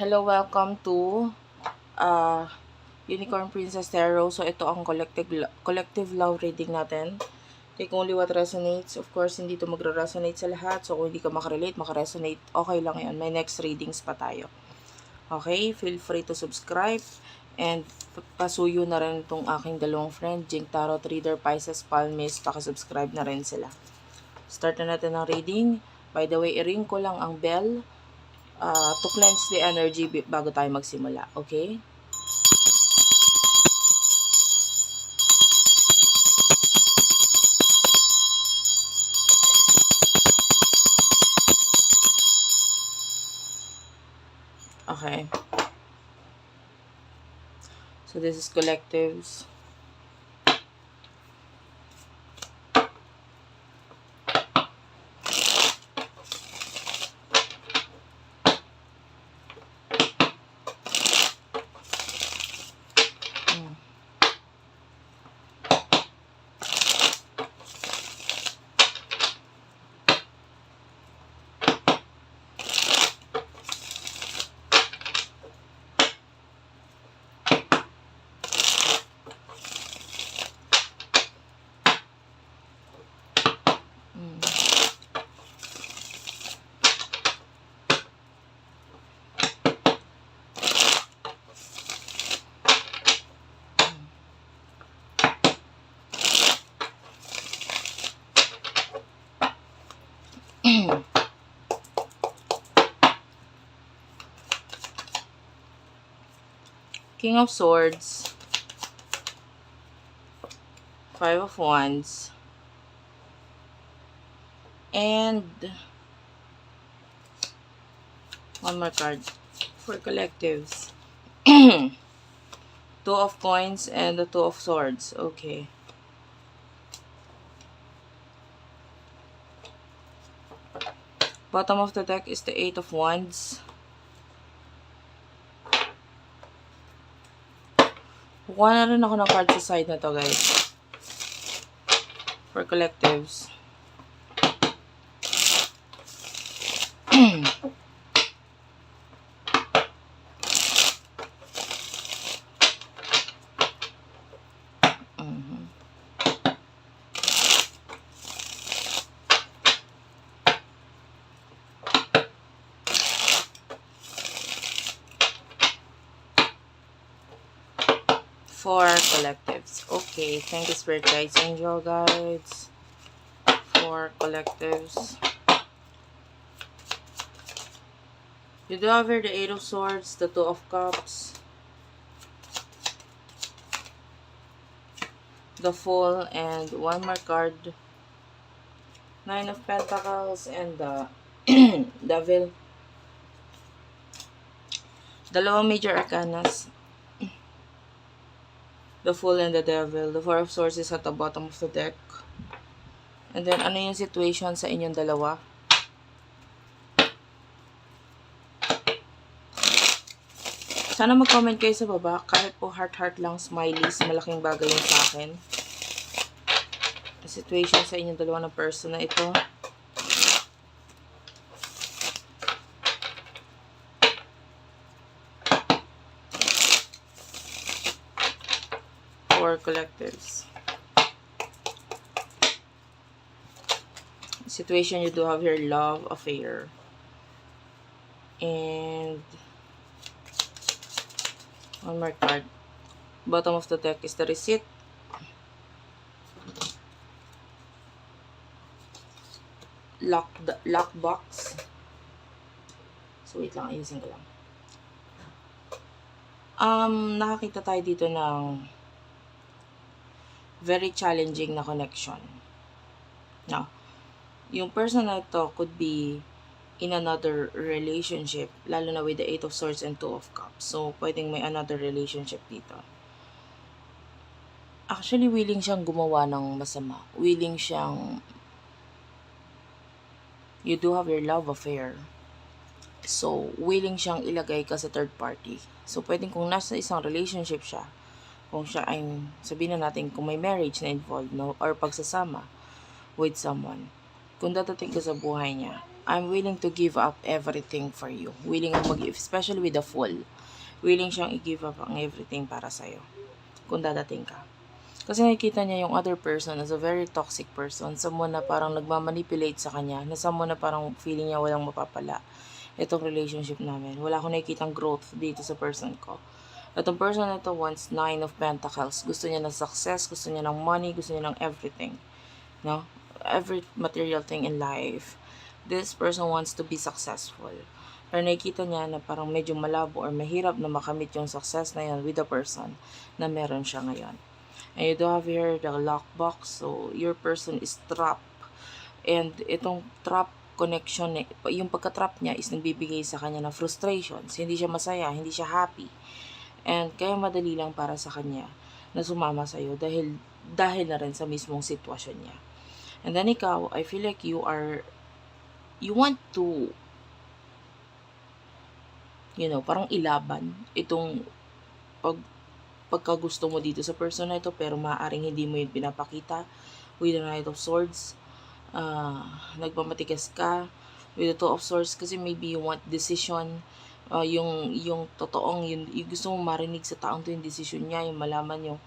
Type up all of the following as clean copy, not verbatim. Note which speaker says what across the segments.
Speaker 1: Hello, welcome to uh, Unicorn Princess Tarot. So, ito ang collective love reading natin. Take only what resonates. Of course, hindi ito magre-resonate sa lahat. So, kung hindi ka makarelate, makaresonate, okay lang yun. May next readings pa tayo. Okay? Feel free to subscribe. And pasuyo na rin itong aking dalawang friend, Jing Tarot Reader, Pisces, Palmis. Pakasubscribe na rin sila. Start na natin ang reading. By the way, i-ring ko lang ang bell to cleanse the energy bago tayo magsimula. Okay? Okay. So this is collectives. King of Swords, Five of Wands, and one more card for collectives. Two of Coins and the Two of Swords. Okay. Bottom of the deck is the Eight of Wands. Kukuha na rin ako ng card sa side na to, guys. For collectives. For collectives. Okay, thank you, Spirit Guides, Angel Guides. For collectives. You do have here the Eight of Swords, the Two of Cups, the Fool, and one more card. Nine of Pentacles and the Devil. Dalawang major arcanas. The Fool and the Devil. The Four of Swords is at the bottom of the deck. And then, ano yung situation sa inyong dalawa? Sana mag-comment kayo sa baba. Kahit po heart-heart lang, smileys, malaking bagay yun sa akin. The situation sa inyong dalawa ng person na ito. For collectives. Situation you do have here, love affair. And one more card. Bottom of the deck is the receipt. Lock box. So wait lang, ayusin ko lang. Nakakita tayo dito ng very challenging na connection. Now, yung person na ito could be in another relationship, lalo na with the Eight of Swords and Two of Cups. So, pwedeng may another relationship dito. Actually, willing siyang gumawa ng masama. Willing siyang, you do have your love affair. So, willing siyang ilagay ka sa third party. So, pwedeng kung nasa isang relationship siya, kung siya ay, sabihin na natin, kung may marriage na involved, no, or pagsasama with someone, kung dadating ka sa buhay niya, I'm willing to give up everything for you. Willing ang mag-give, especially with the Fool. Willing siyang i-give up ang everything para sa'yo. Kung dadating ka. Kasi nakikita niya yung other person as a very toxic person. Someone na parang nagmamanipulate sa kanya. Na someone na parang feeling niya walang mapapala. Itong relationship namin. Wala akong nakikitang growth dito sa person ko. Itong person na to wants 9 of Pentacles. Gusto niya ng success, gusto niya ng money, gusto niya ng everything. No? Every material thing in life. This person wants to be successful. Pero nakikita niya na parang medyo malabo or mahirap na makamit yung success na yun with the person na meron siya ngayon. And you do have here the lockbox. So, your person is trapped. And itong trap connection, yung pagka-trap niya is nagbibigay sa kanya ng frustrations. Hindi siya masaya, hindi siya happy. And kaya madali lang para sa kanya na sumama sa'yo dahil na rin sa mismong sitwasyon niya. And then ikaw, I feel like you want to, parang ilaban itong pagkagusto mo dito sa person na ito, pero maaaring hindi mo yun pinapakita with the Knight of Swords. Nagmamatigas ka with the Two of Swords kasi maybe you want decision, yung totoong, yung gusto mong marinig sa taong to yung decision niya, yung malaman yung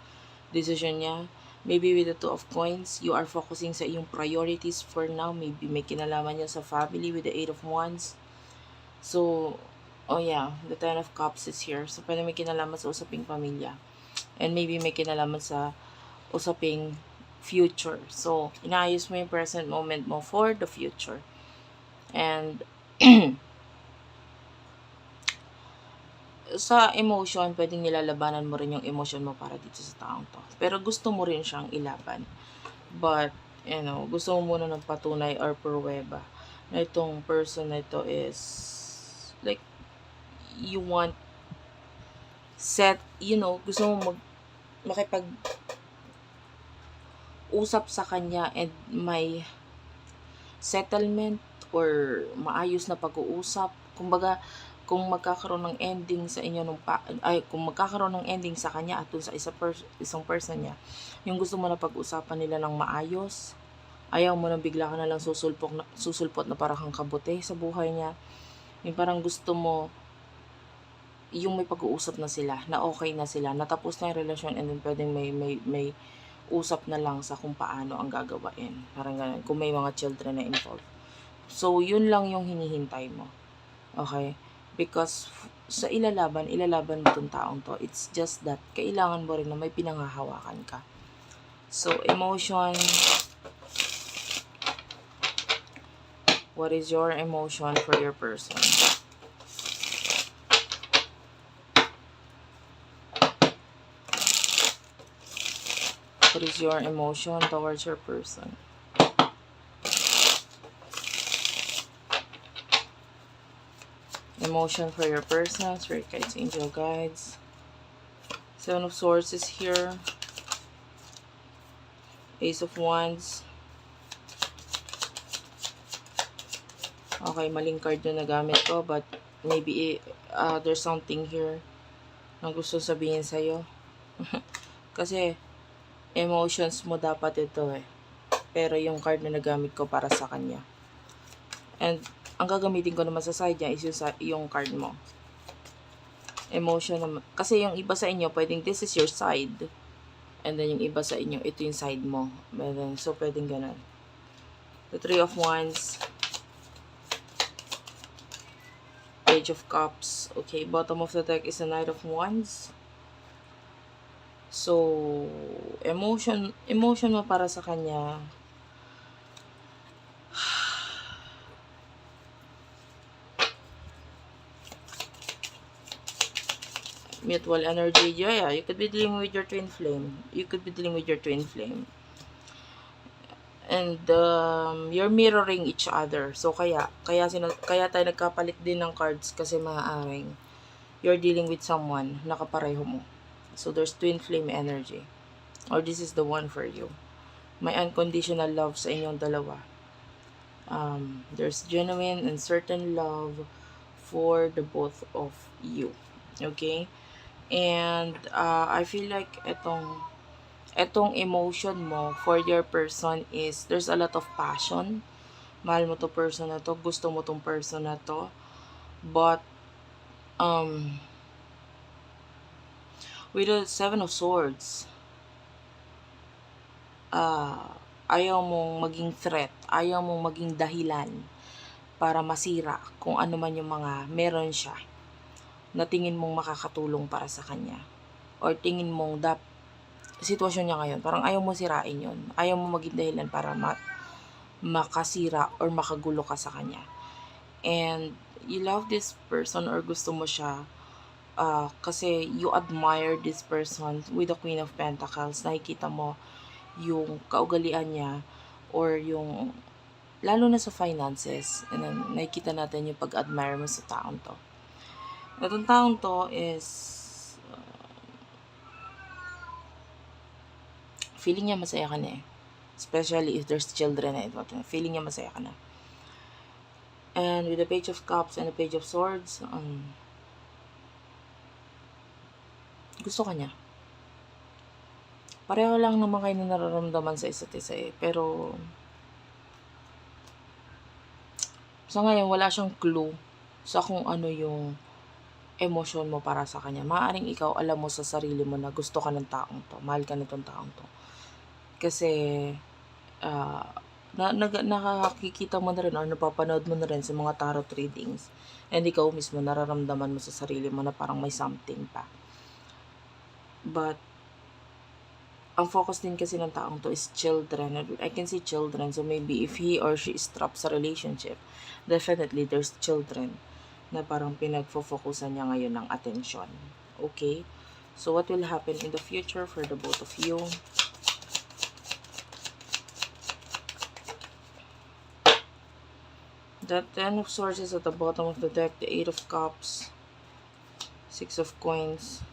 Speaker 1: decision niya. Maybe with the Two of Coins, you are focusing sa iyong priorities for now. Maybe may kinalaman niya sa family with the Eight of Wands. So, the Ten of Cups is here. So, pwede may kinalaman sa usaping pamilya. And maybe may kinalaman sa usaping future. So, inaayos mo yung present moment mo for the future. And, sa emotion, pwedeng nilalabanan mo rin yung emotion mo para dito sa taong to. Pero gusto mo rin siyang ilaban. But, gusto mo muna ng patunay or pruweba na itong person na ito is like, you want gusto mo makipag-usap sa kanya and may settlement or maayos na pag-uusap. Kumbaga, kung magkakaroon ng ending sa inyo kung magkakaroon ng ending sa kanya at dun sa isang person niya, yung gusto mo na pag-usapan nila ng maayos, ayaw mo na bigla ka na lang susulpot na parang kang kabote sa buhay niya. Yung parang gusto mo yung may pag-uusap na sila, na okay na sila, natapos na yung relasyon, and then pwedeng may usap na lang sa kung paano ang gagawain. Parang ganun, kung may mga children na involved. So, yun lang yung hinihintay mo. Okay? Because sa ilalaban mo itong taong to. It's just that, kailangan mo rin na may pinanghahawakan ka. So, emotion. What is your emotion for your person? What is your emotion towards your person? Emotion for your person, Spirit Guides, Angel Guides. Seven of Swords is here. Ace of Wands. Okay, maling card yung nagamit ko, but maybe there's something here na gusto sabihin sa'yo. Kasi, emotions mo dapat ito eh. Pero yung card na nagamit ko para sa kanya. And, ang gagamitin ko naman sa side niya is yung card mo. Emotion naman. Kasi yung iba sa inyo, pwedeng this is your side. And then yung iba sa inyo, ito yung side mo. So, pwedeng ganun. The Three of Wands. Page of Cups. Okay, bottom of the deck is the Knight of Wands. So, emotion mo para sa kanya. Mutual energy. Yeah, you could be dealing with your twin flame. And you're mirroring each other. So kaya tayo nagkapalit din ng cards kasi maaaring you're dealing with someone na kapareho mo. So there's twin flame energy. Or this is the one for you. May unconditional love sa inyong dalawa. There's genuine and certain love for the both of you. Okay? And I feel like etong emotion mo for your person is there's a lot of passion, Mahal mo to person na to, gusto mo tong person na to, but with the Seven of Swords, ayaw mong maging threat, ayaw mong maging dahilan para masira kung ano man yung mga meron siya na tingin mong makakatulong para sa kanya, or tingin mong sitwasyon niya ngayon, parang ayaw mo sirain yun, ayaw mo maging dahilan para makasira or makagulo ka sa kanya. And you love this person or gusto mo siya kasi you admire this person with the Queen of Pentacles. Nakikita mo yung kaugalian niya or yung lalo na sa finances. And then, nakikita natin yung pag-admire mo sa taong to. Itong taong to is feeling niya masaya ka na eh. Especially if there's children na ito. Feeling niya masaya ka na. And with the Page of Cups and the Page of Swords, gusto ka niya. Pareho lang naman kayo na nararamdaman sa isa't isa eh. Pero, sa ngayon, wala siyang clue sa kung ano yung emosyon mo para sa kanya. Maaaring ikaw, alam mo sa sarili mo na gusto ka ng taong to. Mahal ka nitong taong to. Kasi, nakakikita mo na rin or napapanood mo na rin sa mga tarot readings. And ikaw mismo, nararamdaman mo sa sarili mo na parang may something pa. But, ang focus din kasi ng taong to is children. I can see children. So maybe if he or she is trapped sa relationship, definitely there's children na parang pinagfo-focusan niya ngayon ng atensyon. Okay? So what will happen in the future for the both of you? The Ten of Swords is at the bottom of the deck. The Eight of Cups. Six of Coins.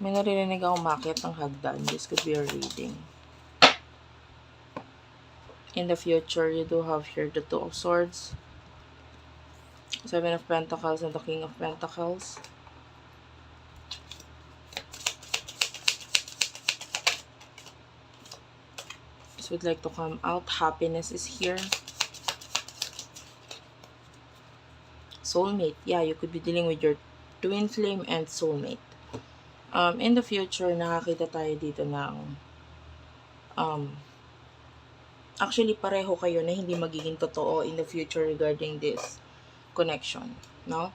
Speaker 1: May naririnig akong umakyat ng hagdan. This could be a reading. In the future, you do have here the Two of Swords, Seven of Pentacles, and the King of Pentacles. So would like to come out. Happiness is here. Soulmate. Yeah, you could be dealing with your twin flame and soulmate. In the future, nakakita tayo dito ng actually pareho kayo na hindi magiging totoo in the future regarding this connection, no?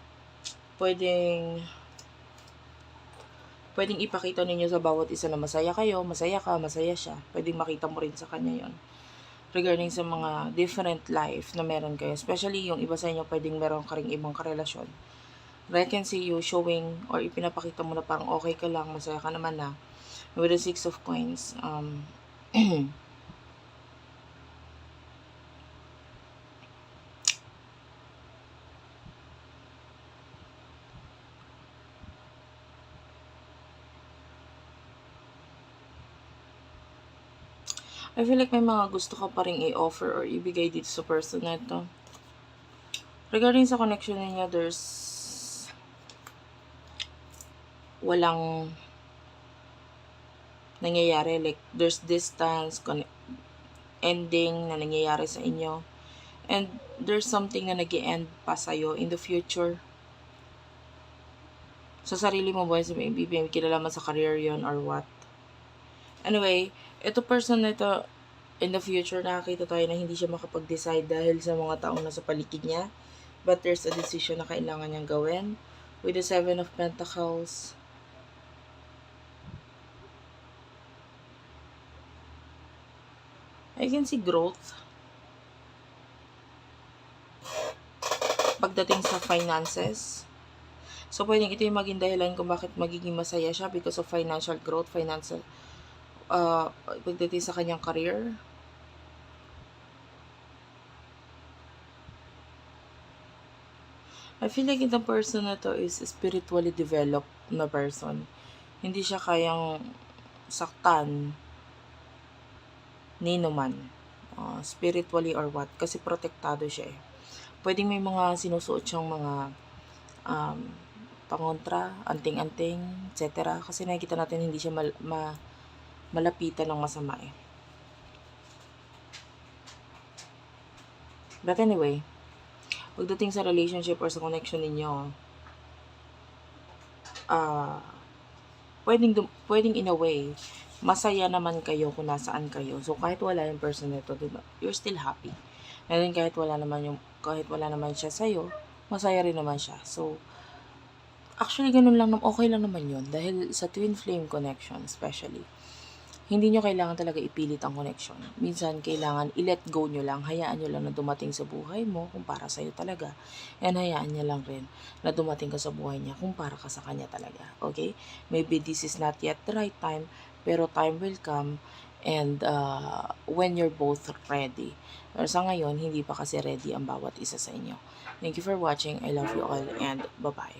Speaker 1: Pwedeng ipakita ninyo sa bawat isa na masaya kayo, masaya ka, masaya siya. Pwedeng makita mo rin sa kanya yon regarding sa mga different life na meron kayo. Especially yung iba sa inyo, pwedeng meron ka ring ibang karelasyon. But I can see you showing or ipinapakita mo na parang okay ka lang, masaya ka naman na. With the Six of Coins, I feel like may mga gusto ka pa rin i-offer or ibigay dito sa person na ito. Regarding sa connection niya, there's walang nangyayari. Like, there's distance, ending na nangyayari sa inyo. And there's something na nag-e-end pa sa'yo in the future. Sa sarili mo ba, maybe may kinalaman sa career yon or what. Anyway, ito person na ito, in the future, nakakita tayo na hindi siya makapag-decide dahil sa mga taong nasa paligid niya. But there's a decision na kailangan niyang gawin. With the Seven of Pentacles, I can see growth. Pagdating sa finances. So, pwedeng ito yung maging dahilan kung bakit magiging masaya siya because of financial growth, financial, pagdating sa kanyang career. I feel like the person na to is spiritually developed na person. Hindi siya kayang saktan nino man. Spiritually or what. Kasi protektado siya eh. Pwedeng may mga sinusuot siyang mga pangontra, anting-anting, etc. Kasi nakikita natin hindi siya malapitan ng masama eh. But anyway, pagdating sa relationship or sa connection ninyo, ah, pwedeng in a way, masaya naman kayo kung nasaan kayo. So, kahit wala yung person nito, diba? You're still happy. And then, kahit wala naman siya sa'yo, masaya rin naman siya. So, actually, ganun lang, okay lang naman yun. Dahil sa twin flame connection, especially, hindi nyo kailangan talaga ipilit ang connection. Minsan, kailangan i-let go nyo lang. Hayaan nyo lang na dumating sa buhay mo kung para sa'yo talaga. And hayaan niya lang rin na dumating ka sa buhay niya kung para ka sa kanya talaga. Okay? Maybe this is not yet the right time, pero time will come and when you're both ready. Pero sa ngayon, hindi pa kasi ready ang bawat isa sa inyo. Thank you for watching. I love you all and bye-bye.